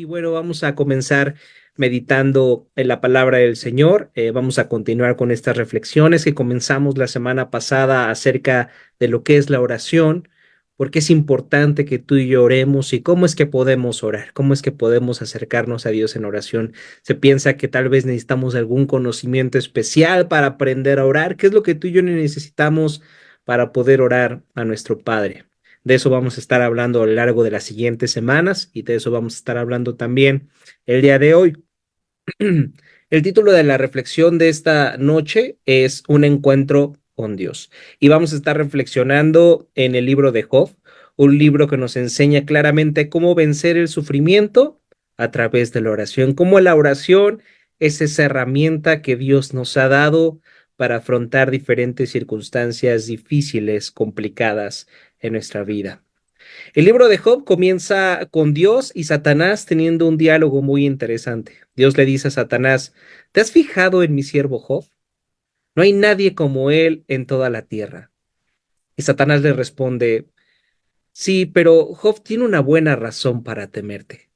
Y bueno, vamos a comenzar meditando en la palabra del Señor. Vamos a continuar con estas reflexiones que comenzamos la semana pasada acerca de lo que es la oración, porque es importante que tú y yo oremos y cómo es que podemos orar, cómo es que podemos acercarnos a Dios en oración. Se piensa que tal vez necesitamos algún conocimiento especial para aprender a orar. ¿Qué es lo que tú y yo necesitamos para poder orar a nuestro Padre? De eso vamos a estar hablando a lo largo de las siguientes semanas y de eso vamos a estar hablando también el día de hoy. El título de la reflexión de esta noche es Un encuentro con Dios. Y vamos a estar reflexionando en el libro de Job, un libro que nos enseña claramente cómo vencer el sufrimiento a través de la oración, cómo la oración es esa herramienta que Dios nos ha dado para afrontar diferentes circunstancias difíciles, complicadas en nuestra vida. El libro de Job comienza con Dios y Satanás teniendo un diálogo muy interesante. Dios le dice a Satanás: ¿te has fijado en mi siervo Job? No hay nadie como él en toda la tierra. Y Satanás le responde: sí, pero Job tiene una buena razón para temerte.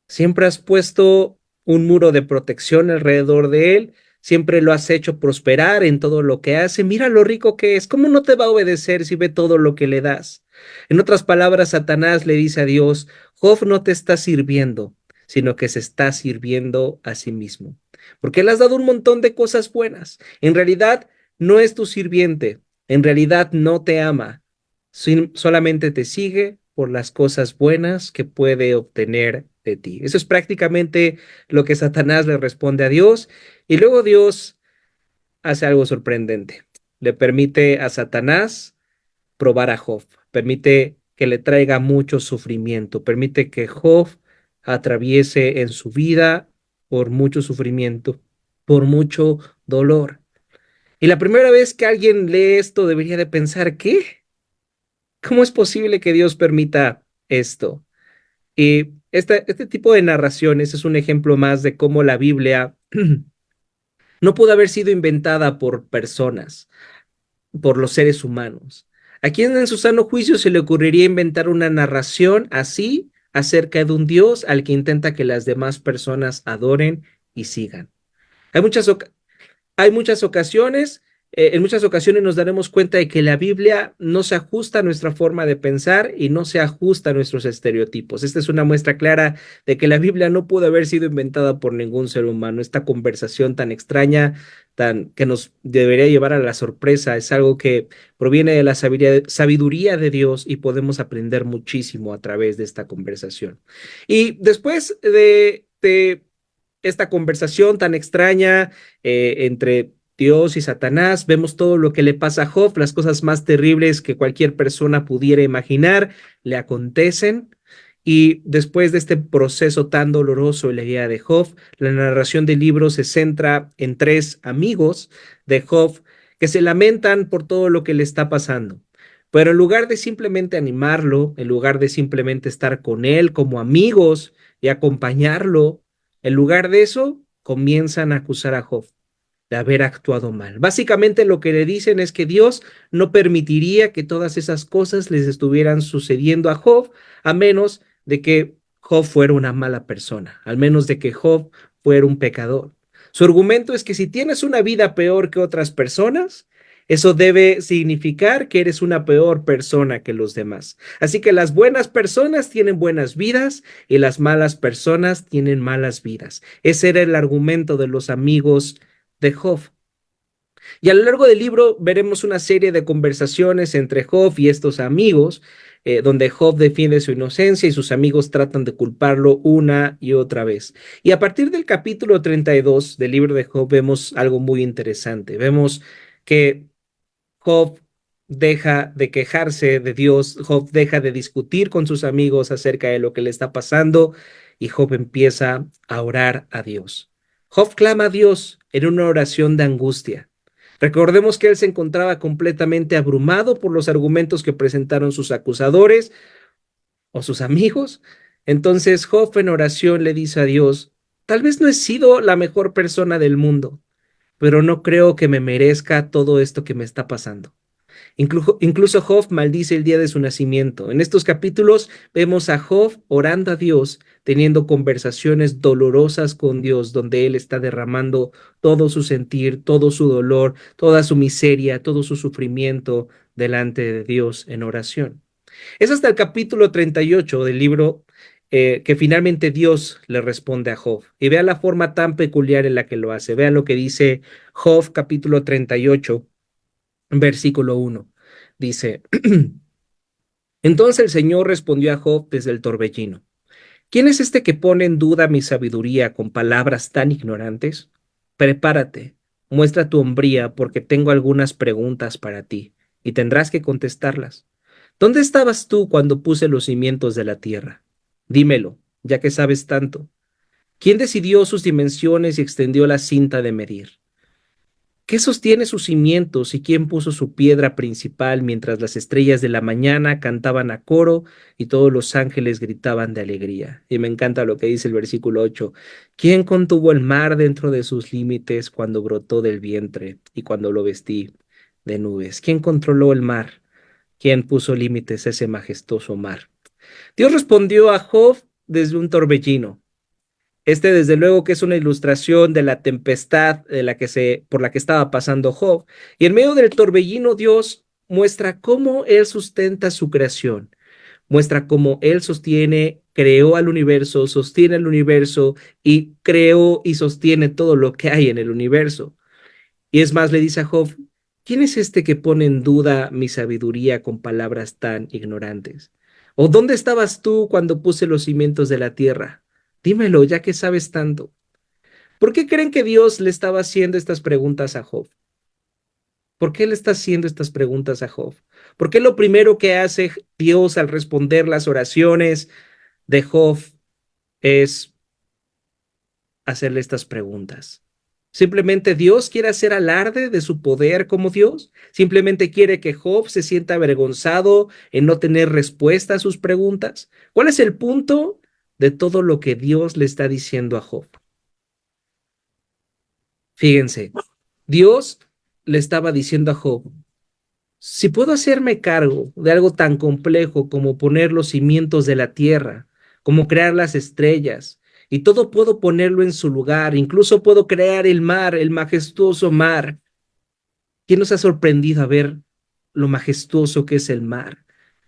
Siempre has puesto un muro de protección alrededor de él, siempre lo has hecho prosperar en todo lo que hace. Mira lo rico que es. ¿Cómo no te va a obedecer si ve todo lo que le das? En otras palabras, Satanás le dice a Dios: Job no te está sirviendo, sino que se está sirviendo a sí mismo, porque le has dado un montón de cosas buenas. En realidad no es tu sirviente, en realidad no te ama, solamente te sigue por las cosas buenas que puede obtener de ti. Eso es prácticamente lo que Satanás le responde a Dios. Y luego Dios hace algo sorprendente. Le permite a Satanás probar a Job, permite que le traiga mucho sufrimiento, permite que Job atraviese en su vida por mucho sufrimiento, por mucho dolor. Y la primera vez que alguien lee esto debería de pensar: ¿qué? ¿Cómo es posible que Dios permita esto? Y este tipo de narraciones es un ejemplo más de cómo la Biblia no pudo haber sido inventada por personas, por los seres humanos. ¿A quién en su sano juicio se le ocurriría inventar una narración así acerca de un Dios al que intenta que las demás personas adoren y sigan? Hay muchas, hay muchas ocasiones, en muchas ocasiones nos daremos cuenta de que la Biblia no se ajusta a nuestra forma de pensar y no se ajusta a nuestros estereotipos. Esta es una muestra clara de que la Biblia no pudo haber sido inventada por ningún ser humano. Esta conversación tan extraña, tan que nos debería llevar a la sorpresa, es algo que proviene de la sabiduría de Dios y podemos aprender muchísimo a través de esta conversación. Y después de esta conversación tan extraña entre Dios y Satanás, vemos todo lo que le pasa a Job, las cosas más terribles que cualquier persona pudiera imaginar, le acontecen. Y después de este proceso tan doloroso en la vida de Job, la narración del libro se centra en tres amigos de Job que se lamentan por todo lo que le está pasando. Pero en lugar de simplemente animarlo, en lugar de simplemente estar con él como amigos y acompañarlo, en lugar de eso, comienzan a acusar a Job de haber actuado mal. Básicamente lo que le dicen es que Dios no permitiría que todas esas cosas les estuvieran sucediendo a Job, a menos de que Job fuera una mala persona, al menos de que Job fuera un pecador. Su argumento es que si tienes una vida peor que otras personas, eso debe significar que eres una peor persona que los demás. Así que las buenas personas tienen buenas vidas y las malas personas tienen malas vidas. Ese era el argumento de los amigos de Job. Y a lo largo del libro veremos una serie de conversaciones entre Job y estos amigos, donde Job defiende su inocencia y sus amigos tratan de culparlo una y otra vez. Y a partir del capítulo 32 del libro de Job vemos algo muy interesante. Vemos que Job deja de quejarse de Dios, Job deja de discutir con sus amigos acerca de lo que le está pasando y Job empieza a orar a Dios. Job clama a Dios en una oración de angustia. Recordemos que él se encontraba completamente abrumado por los argumentos que presentaron sus acusadores o sus amigos. Entonces Job en oración le dice a Dios: tal vez no he sido la mejor persona del mundo, pero no creo que me merezca todo esto que me está pasando. Incluso Job maldice el día de su nacimiento. En estos capítulos vemos a Job orando a Dios, teniendo conversaciones dolorosas con Dios, donde él está derramando todo su sentir, todo su dolor, toda su miseria, todo su sufrimiento delante de Dios en oración. Es hasta el capítulo 38 del libro que finalmente Dios le responde a Job. Y vea la forma tan peculiar en la que lo hace. Vea lo que dice Job capítulo 38, versículo 1. Dice, entonces el Señor respondió a Job desde el torbellino. ¿Quién es este que pone en duda mi sabiduría con palabras tan ignorantes? Prepárate, muestra tu hombría, porque tengo algunas preguntas para ti, y tendrás que contestarlas. ¿Dónde estabas tú cuando puse los cimientos de la tierra? Dímelo, ya que sabes tanto. ¿Quién decidió sus dimensiones y extendió la cinta de medir? ¿Qué sostiene sus cimientos y quién puso su piedra principal mientras las estrellas de la mañana cantaban a coro y todos los ángeles gritaban de alegría? Y me encanta lo que dice el versículo 8. ¿Quién contuvo el mar dentro de sus límites cuando brotó del vientre y cuando lo vestí de nubes? ¿Quién controló el mar? ¿Quién puso límites a ese majestuoso mar? Dios respondió a Job desde un torbellino. Desde luego, que es una ilustración de la tempestad por la que estaba pasando Job. Y en medio del torbellino, Dios muestra cómo Él sustenta su creación, muestra cómo Él creó al universo, sostiene el universo y creó y sostiene todo lo que hay en el universo. Y es más, le dice a Job, ¿quién es este que pone en duda mi sabiduría con palabras tan ignorantes? ¿O dónde estabas tú cuando puse los cimientos de la tierra? Dímelo, ya que sabes tanto. ¿Por qué creen que Dios le estaba haciendo estas preguntas a Job? ¿Por qué le está haciendo estas preguntas a Job? ¿Por qué lo primero que hace Dios al responder las oraciones de Job es hacerle estas preguntas? ¿Simplemente Dios quiere hacer alarde de su poder como Dios? ¿Simplemente quiere que Job se sienta avergonzado en no tener respuesta a sus preguntas? ¿Cuál es el punto de todo lo que Dios le está diciendo a Job? Fíjense, Dios le estaba diciendo a Job, si puedo hacerme cargo de algo tan complejo como poner los cimientos de la tierra, como crear las estrellas, y todo puedo ponerlo en su lugar, incluso puedo crear el mar, el majestuoso mar. ¿Quién nos ha sorprendido a ver lo majestuoso que es el mar,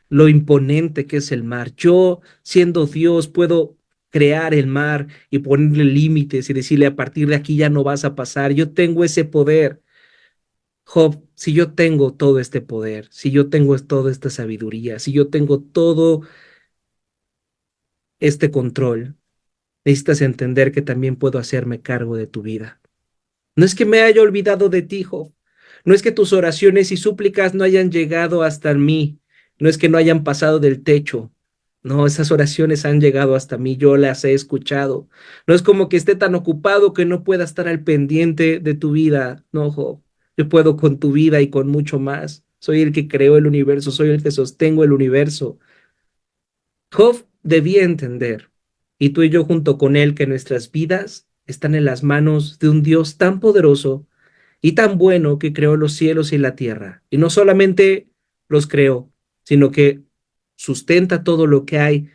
lo imponente que es el mar? Yo, siendo Dios, puedo crear el mar y ponerle límites y decirle a partir de aquí ya no vas a pasar. Yo tengo ese poder. Job, si yo tengo todo este poder, si yo tengo toda esta sabiduría, si yo tengo todo este control, necesitas entender que también puedo hacerme cargo de tu vida. No es que me haya olvidado de ti, Job. No es que tus oraciones y súplicas no hayan llegado hasta mí. No es que no hayan pasado del techo. No, esas oraciones han llegado hasta mí. Yo las he escuchado. No es como que esté tan ocupado que no pueda estar al pendiente de tu vida. No, Job. Yo puedo con tu vida y con mucho más. Soy el que creó el universo. Soy el que sostengo el universo. Job debía entender, y tú y yo junto con él, que nuestras vidas están en las manos de un Dios tan poderoso y tan bueno que creó los cielos y la tierra. Y no solamente los creó, sino que sustenta todo lo que hay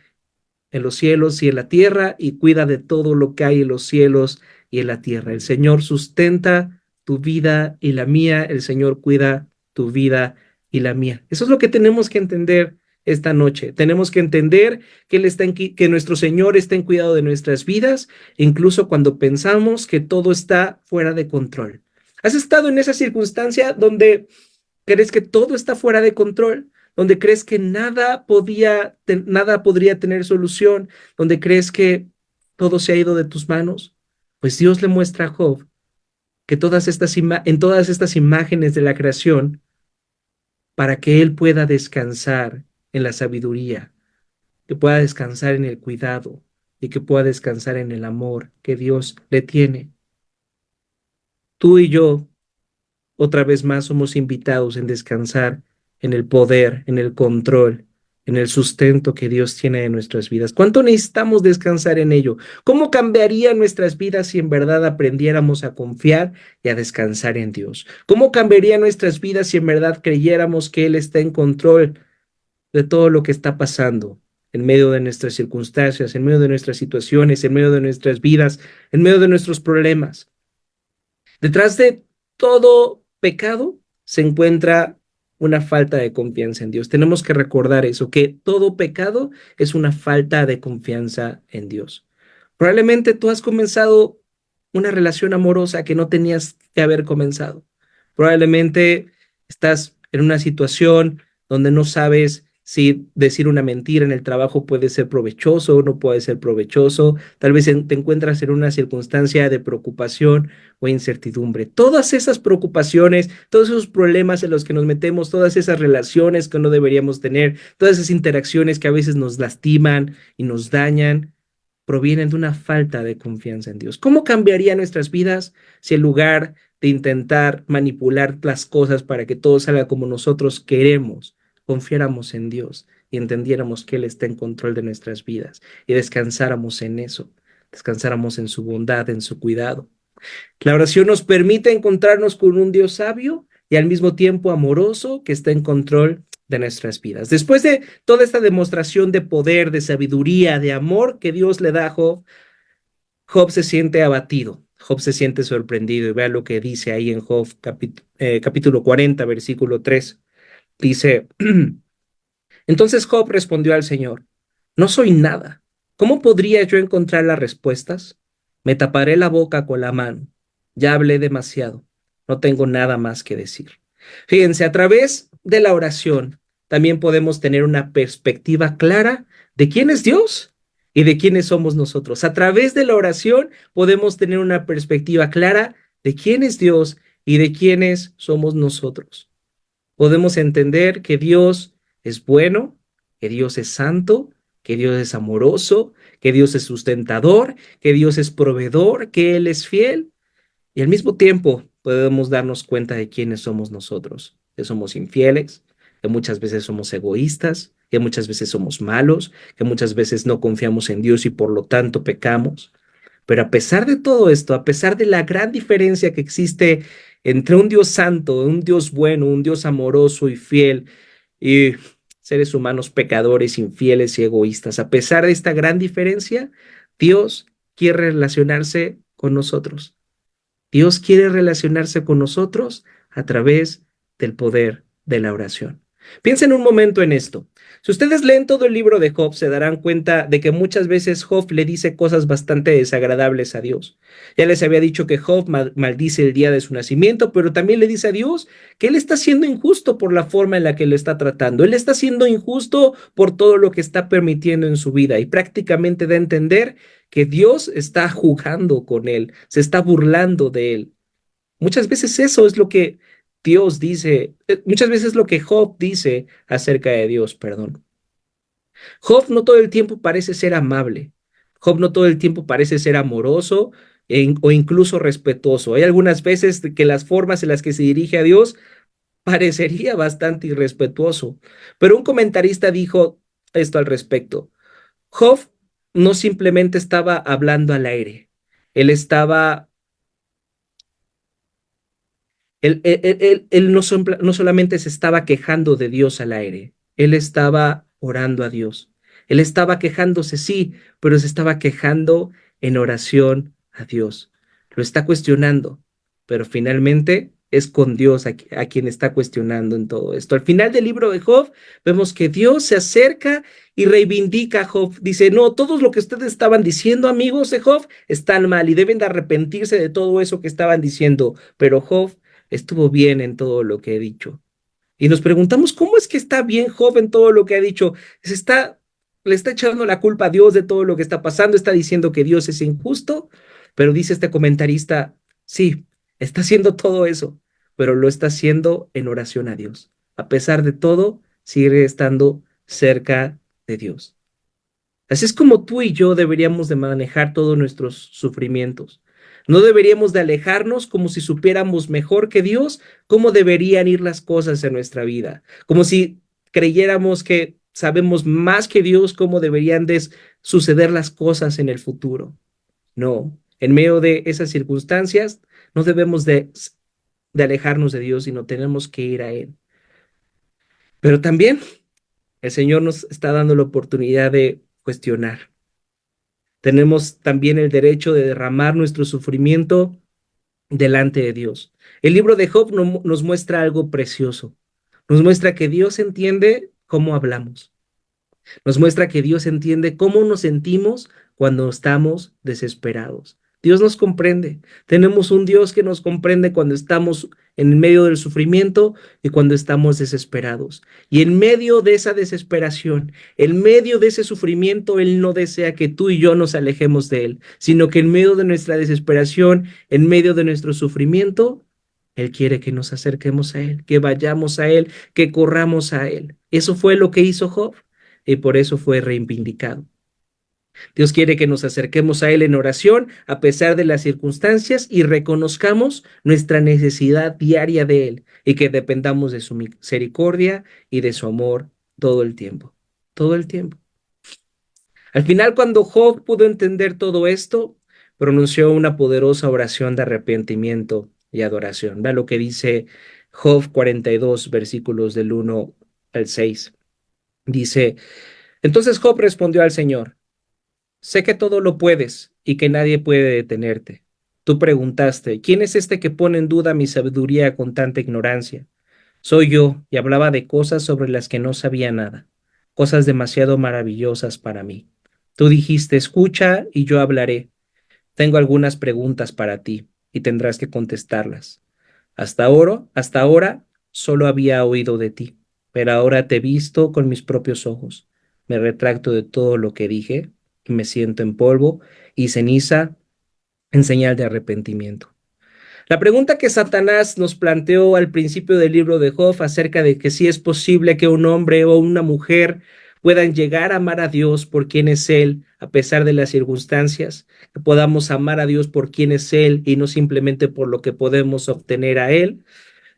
en los cielos y en la tierra y cuida de todo lo que hay en los cielos y en la tierra. El Señor sustenta tu vida y la mía, el Señor cuida tu vida y la mía. Eso es lo que tenemos que entender esta noche. Tenemos que entender que, que nuestro Señor está en cuidado de nuestras vidas, incluso cuando pensamos que todo está fuera de control. ¿Has estado en esa circunstancia donde crees que todo está fuera de control? Donde crees que nada podría tener solución, donde crees que todo se ha ido de tus manos? Pues Dios le muestra a Job que en todas estas imágenes de la creación, para que él pueda descansar en la sabiduría, que pueda descansar en el cuidado y que pueda descansar en el amor que Dios le tiene. Tú y yo, otra vez más, somos invitados en descansar en el poder, en el control, en el sustento que Dios tiene en nuestras vidas. ¿Cuánto necesitamos descansar en ello? ¿Cómo cambiaría nuestras vidas si en verdad aprendiéramos a confiar y a descansar en Dios? ¿Cómo cambiaría nuestras vidas si en verdad creyéramos que Él está en control de todo lo que está pasando en medio de nuestras circunstancias, en medio de nuestras situaciones, en medio de nuestras vidas, en medio de nuestros problemas? Detrás de todo pecado se encuentra una falta de confianza en Dios. Tenemos que recordar eso, que todo pecado es una falta de confianza en Dios. Probablemente tú has comenzado una relación amorosa que no tenías que haber comenzado. Probablemente estás en una situación donde no sabes si decir una mentira en el trabajo puede ser provechoso o no puede ser provechoso. Tal vez te encuentras en una circunstancia de preocupación o incertidumbre. Todas esas preocupaciones, todos esos problemas en los que nos metemos, todas esas relaciones que no deberíamos tener, todas esas interacciones que a veces nos lastiman y nos dañan, provienen de una falta de confianza en Dios. ¿Cómo cambiaría nuestras vidas si en lugar de intentar manipular las cosas para que todo salga como nosotros queremos, confiáramos en Dios y entendiéramos que Él está en control de nuestras vidas y descansáramos en eso, descansáramos en su bondad, en su cuidado? La oración nos permite encontrarnos con un Dios sabio y al mismo tiempo amoroso que está en control de nuestras vidas. Después de toda esta demostración de poder, de sabiduría, de amor que Dios le da a Job, Job se siente abatido, Job se siente sorprendido y vea lo que dice ahí en Job capítulo 40, versículo 3. Dice, entonces Job respondió al Señor, no soy nada. ¿Cómo podría yo encontrar las respuestas? Me taparé la boca con la mano. Ya hablé demasiado. No tengo nada más que decir. Fíjense, a través de la oración también podemos tener una perspectiva clara de quién es Dios y de quiénes somos nosotros. A través de la oración podemos tener una perspectiva clara de quién es Dios y de quiénes somos nosotros. Podemos entender que Dios es bueno, que Dios es santo, que Dios es amoroso, que Dios es sustentador, que Dios es proveedor, que Él es fiel. Y al mismo tiempo podemos darnos cuenta de quiénes somos nosotros, que somos infieles, que muchas veces somos egoístas, que muchas veces somos malos, que muchas veces no confiamos en Dios y por lo tanto pecamos. Pero a pesar de todo esto, a pesar de la gran diferencia que existe entre un Dios santo, un Dios bueno, un Dios amoroso y fiel, y seres humanos pecadores, infieles y egoístas, a pesar de esta gran diferencia, Dios quiere relacionarse con nosotros. Dios quiere relacionarse con nosotros a través del poder de la oración. Piensen un momento en esto. Si ustedes leen todo el libro de Job, se darán cuenta de que muchas veces Job le dice cosas bastante desagradables a Dios. Ya les había dicho que Job maldice el día de su nacimiento, pero también le dice a Dios que él está siendo injusto por la forma en la que lo está tratando. Él está siendo injusto por todo lo que está permitiendo en su vida y prácticamente da a entender que Dios está jugando con él, se está burlando de él. Muchas veces eso es lo que Dios dice, muchas veces lo que Job dice acerca de Dios, perdón. Job no todo el tiempo parece ser amable. Job no todo el tiempo parece ser amoroso o incluso respetuoso. Hay algunas veces que las formas en las que se dirige a Dios parecería bastante irrespetuoso. Pero un comentarista dijo esto al respecto. Job no simplemente estaba hablando al aire, él estaba, él no solamente se estaba quejando de Dios al aire, él estaba orando a Dios. Él estaba quejándose, sí, pero se estaba quejando en oración a Dios. Lo está cuestionando, pero finalmente es con Dios a quien está cuestionando en todo esto. Al final del libro de Job, vemos que Dios se acerca y reivindica a Job. Dice, no, todo lo que ustedes estaban diciendo, amigos de Job, están mal y deben de arrepentirse de todo eso que estaban diciendo. Pero Job estuvo bien en todo lo que he dicho. Y nos preguntamos, ¿cómo es que está bien Job en todo lo que ha dicho? Le está echando la culpa a Dios de todo lo que está pasando, está diciendo que Dios es injusto, pero dice este comentarista, sí, está haciendo todo eso, pero lo está haciendo en oración a Dios. A pesar de todo, sigue estando cerca de Dios. Así es como tú y yo deberíamos de manejar todos nuestros sufrimientos. No deberíamos de alejarnos como si supiéramos mejor que Dios cómo deberían ir las cosas en nuestra vida, como si creyéramos que sabemos más que Dios cómo deberían de suceder las cosas en el futuro. No, en medio de esas circunstancias no debemos de alejarnos de Dios, sino tenemos que ir a Él. Pero también el Señor nos está dando la oportunidad de cuestionar. Tenemos también el derecho de derramar nuestro sufrimiento delante de Dios. El libro de Job nos muestra algo precioso. Nos muestra que Dios entiende cómo hablamos. Nos muestra que Dios entiende cómo nos sentimos cuando estamos desesperados. Dios nos comprende. Tenemos un Dios que nos comprende cuando estamos en medio del sufrimiento y cuando estamos desesperados. Y en medio de esa desesperación, en medio de ese sufrimiento, Él no desea que tú y yo nos alejemos de Él, sino que en medio de nuestra desesperación, en medio de nuestro sufrimiento, Él quiere que nos acerquemos a Él, que vayamos a Él, que corramos a Él. Eso fue lo que hizo Job y por eso fue reivindicado. Dios quiere que nos acerquemos a Él en oración a pesar de las circunstancias y reconozcamos nuestra necesidad diaria de Él y que dependamos de su misericordia y de su amor todo el tiempo, todo el tiempo. Al final, cuando Job pudo entender todo esto, pronunció una poderosa oración de arrepentimiento y adoración. Vea lo que dice Job 42, versículos del 1 al 6. Dice, entonces Job respondió al Señor, sé que todo lo puedes y que nadie puede detenerte. Tú preguntaste, ¿quién es este que pone en duda mi sabiduría con tanta ignorancia? Soy yo, y hablaba de cosas sobre las que no sabía nada, cosas demasiado maravillosas para mí. Tú dijiste, escucha y yo hablaré. Tengo algunas preguntas para ti y tendrás que contestarlas. Hasta ahora solo había oído de ti, pero ahora te he visto con mis propios ojos. Me retracto de todo lo que dije y me siento en polvo y ceniza en señal de arrepentimiento. La pregunta que Satanás nos planteó al principio del libro de Job acerca de que si es posible que un hombre o una mujer puedan llegar a amar a Dios por quien es Él, a pesar de las circunstancias, que podamos amar a Dios por quien es Él y no simplemente por lo que podemos obtener a Él.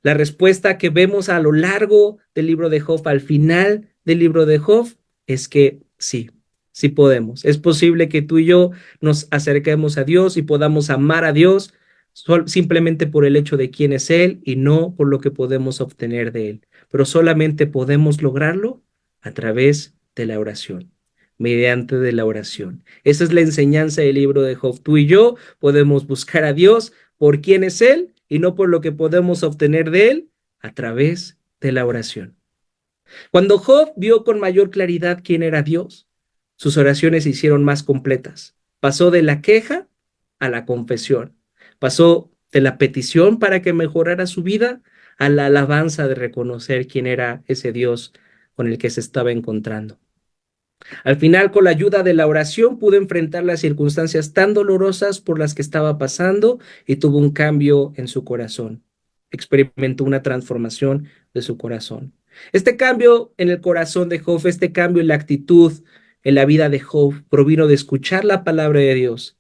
La respuesta que vemos a lo largo del libro de Job, al final del libro de Job, es que sí, sí podemos. Es posible que tú y yo nos acerquemos a Dios y podamos amar a Dios simplemente por el hecho de quién es Él y no por lo que podemos obtener de Él. Pero solamente podemos lograrlo a través de la oración, mediante de la oración. Esa es la enseñanza del libro de Job. Tú y yo podemos buscar a Dios por quién es Él y no por lo que podemos obtener de Él a través de la oración. Cuando Job vio con mayor claridad quién era Dios, sus oraciones se hicieron más completas. Pasó de la queja a la confesión. Pasó de la petición para que mejorara su vida a la alabanza de reconocer quién era ese Dios con el que se estaba encontrando. Al final, con la ayuda de la oración, pudo enfrentar las circunstancias tan dolorosas por las que estaba pasando y tuvo un cambio en su corazón. Experimentó una transformación de su corazón. Este cambio en el corazón de Job, este cambio en la actitud en la vida de Job, provino de escuchar la palabra de Dios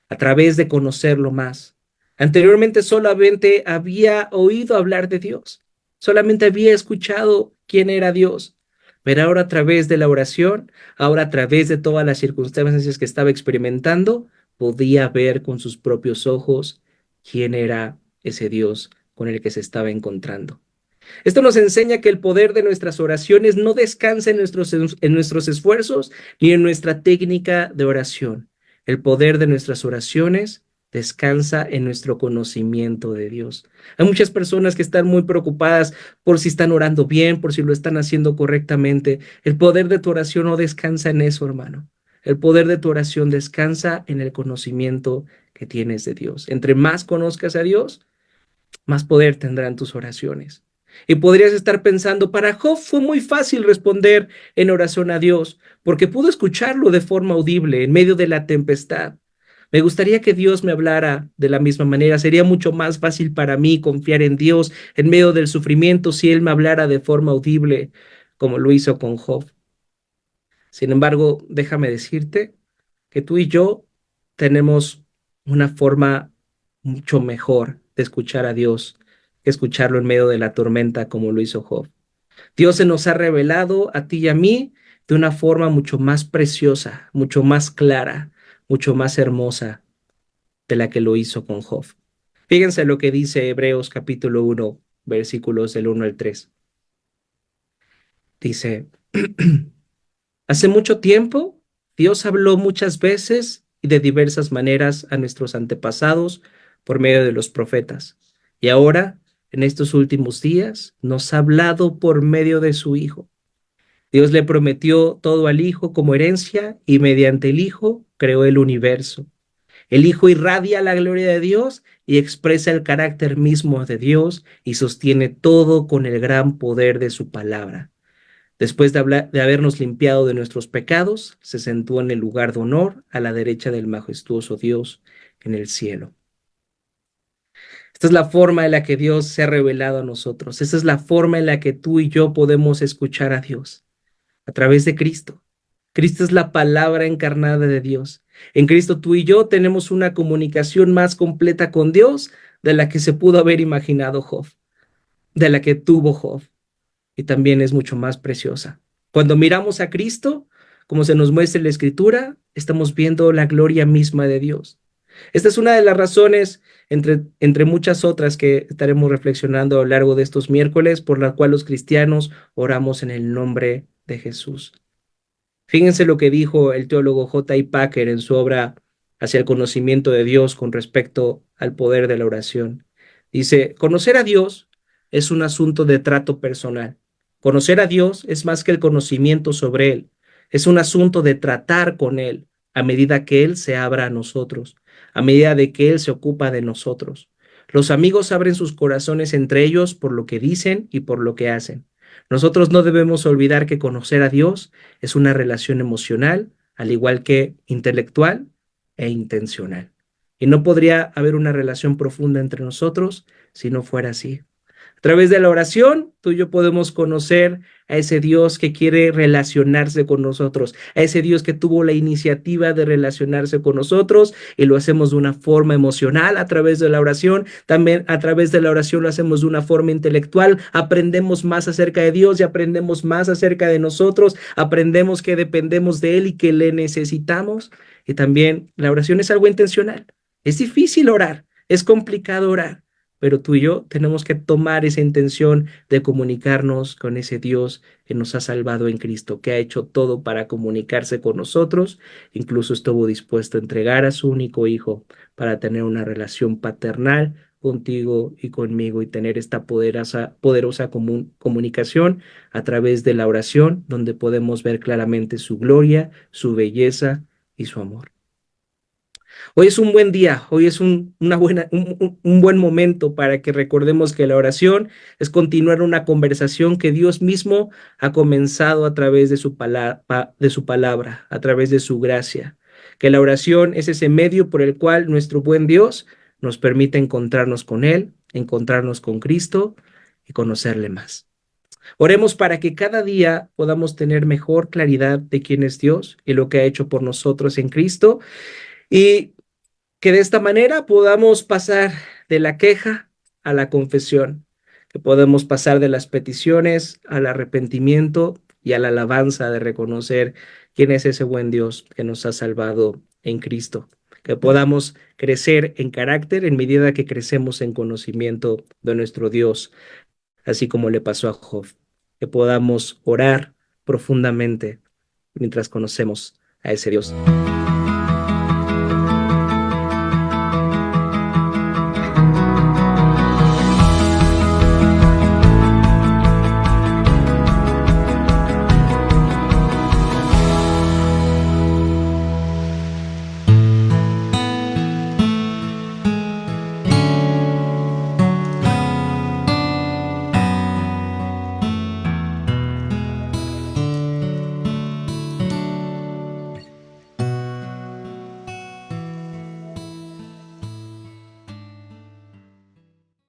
a través de conocerlo más. Anteriormente solamente había oído hablar de Dios, solamente había escuchado quién era Dios, pero ahora a través de la oración, ahora a través de todas las circunstancias que estaba experimentando, podía ver con sus propios ojos quién era ese Dios con el que se estaba encontrando. Esto nos enseña que el poder de nuestras oraciones no descansa en nuestros esfuerzos ni en nuestra técnica de oración. El poder de nuestras oraciones descansa en nuestro conocimiento de Dios. Hay muchas personas que están muy preocupadas por si están orando bien, por si lo están haciendo correctamente. El poder de tu oración no descansa en eso, hermano. El poder de tu oración descansa en el conocimiento que tienes de Dios. Entre más conozcas a Dios, más poder tendrán tus oraciones. Y podrías estar pensando, para Job fue muy fácil responder en oración a Dios, porque pudo escucharlo de forma audible en medio de la tempestad. Me gustaría que Dios me hablara de la misma manera. Sería mucho más fácil para mí confiar en Dios en medio del sufrimiento si Él me hablara de forma audible, como lo hizo con Job. Sin embargo, déjame decirte que tú y yo tenemos una forma mucho mejor de escuchar a Dios que escucharlo en medio de la tormenta como lo hizo Job. Dios se nos ha revelado a ti y a mí de una forma mucho más preciosa, mucho más clara, mucho más hermosa de la que lo hizo con Job. Fíjense lo que dice Hebreos capítulo 1, versículos del 1 al 3. Dice, hace mucho tiempo Dios habló muchas veces y de diversas maneras a nuestros antepasados por medio de los profetas. Y ahora, en estos últimos días, nos ha hablado por medio de su Hijo. Dios le prometió todo al Hijo como herencia y mediante el Hijo creó el universo. El Hijo irradia la gloria de Dios y expresa el carácter mismo de Dios y sostiene todo con el gran poder de su palabra. Después de habernos limpiado de nuestros pecados, se sentó en el lugar de honor a la derecha del majestuoso Dios en el cielo. Esta es la forma en la que Dios se ha revelado a nosotros. Esta es la forma en la que tú y yo podemos escuchar a Dios, a través de Cristo. Cristo es la palabra encarnada de Dios. En Cristo tú y yo tenemos una comunicación más completa con Dios de la que se pudo haber imaginado Job, de la que tuvo Job, y también es mucho más preciosa. Cuando miramos a Cristo, como se nos muestra en la Escritura, estamos viendo la gloria misma de Dios. Esta es una de las razones, entre muchas otras que estaremos reflexionando a lo largo de estos miércoles, por la cual los cristianos oramos en el nombre de Jesús. Fíjense lo que dijo el teólogo J. I. Packer en su obra Hacia el conocimiento de Dios con respecto al poder de la oración. Dice, conocer a Dios es un asunto de trato personal. Conocer a Dios es más que el conocimiento sobre Él. Es un asunto de tratar con Él a medida que Él se abra a nosotros, a medida de que Él se ocupa de nosotros. Los amigos abren sus corazones entre ellos por lo que dicen y por lo que hacen. Nosotros no debemos olvidar que conocer a Dios es una relación emocional, al igual que intelectual e intencional. Y no podría haber una relación profunda entre nosotros si no fuera así. A través de la oración, tú y yo podemos conocer a ese Dios que quiere relacionarse con nosotros, a ese Dios que tuvo la iniciativa de relacionarse con nosotros y lo hacemos de una forma emocional a través de la oración. También a través de la oración lo hacemos de una forma intelectual. Aprendemos más acerca de Dios y aprendemos más acerca de nosotros. Aprendemos que dependemos de Él y que le necesitamos. Y también la oración es algo intencional. Es difícil orar, es complicado orar, pero tú y yo tenemos que tomar esa intención de comunicarnos con ese Dios que nos ha salvado en Cristo, que ha hecho todo para comunicarse con nosotros, incluso estuvo dispuesto a entregar a su único Hijo para tener una relación paternal contigo y conmigo y tener esta poderosa comunicación a través de la oración, donde podemos ver claramente su gloria, su belleza y su amor. Hoy es un buen día, hoy es un buen momento para que recordemos que la oración es continuar una conversación que Dios mismo ha comenzado a través de de su palabra, a través de su gracia. Que la oración es ese medio por el cual nuestro buen Dios nos permite encontrarnos con Él, encontrarnos con Cristo y conocerle más. Oremos para que cada día podamos tener mejor claridad de quién es Dios y lo que ha hecho por nosotros en Cristo, y que de esta manera podamos pasar de la queja a la confesión, que podamos pasar de las peticiones al arrepentimiento y a la alabanza de reconocer quién es ese buen Dios que nos ha salvado en Cristo, que podamos crecer en carácter en medida que crecemos en conocimiento de nuestro Dios, así como le pasó a Job, que podamos orar profundamente mientras conocemos a ese Dios.